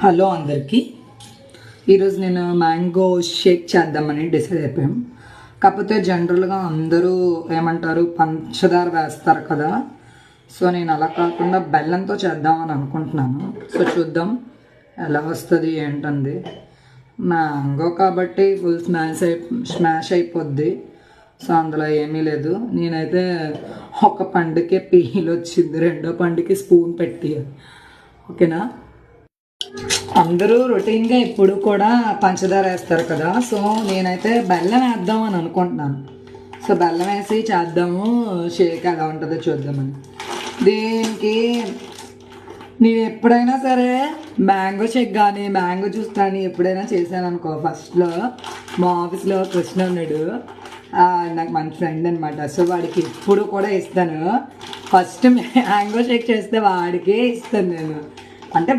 Hello అందరికీ. ఈరోజు నేను మ్యాంగో షేక్ చేద్దామని డిసైడ్ అయిపోయాం. కాకపోతే జనరల్గా అందరూ ఏమంటారు, పంచదార వేస్తారు కదా. సో నేను అలా కాకుండా బెల్లంతో చేద్దామని అనుకుంటున్నాను. సో చూద్దాం ఎలా వస్తుంది ఏంటంది. మ్యాంగో కాబట్టి ఫుల్ స్మాష్ అయిపోద్ది. సో అందులో ఏమీ లేదు. నేనైతే ఒక పండుకి పీల్ వచ్చింది, రెండో పండుకి స్పూన్ పెట్టి. ఓకేనా. అందరూ రొటీన్గా ఇప్పుడు కూడా పంచదార వేస్తారు కదా. సో నేనైతే బెల్లం వేద్దాం అని అనుకుంటున్నాను. సో బెల్లం వేసి చేద్దాము, షేక్ ఎలా ఉంటుందో చూద్దామని. దీనికి నేను ఎప్పుడైనా సరే మ్యాంగో షేక్ కానీ మ్యాంగో జ్యూస్ కానీ ఎప్పుడైనా చేశాను అనుకో, ఫస్ట్లో మా ఆఫీస్లో కృష్ణ ఉన్నాడు, నాకు మంచి ఫ్రెండ్ అనమాట. సో వాడికి ఎప్పుడు కూడా ఇస్తాను. ఫస్ట్ మ్యాంగో షేక్ చేస్తే వాడికే ఇస్తాను నేను. అంటే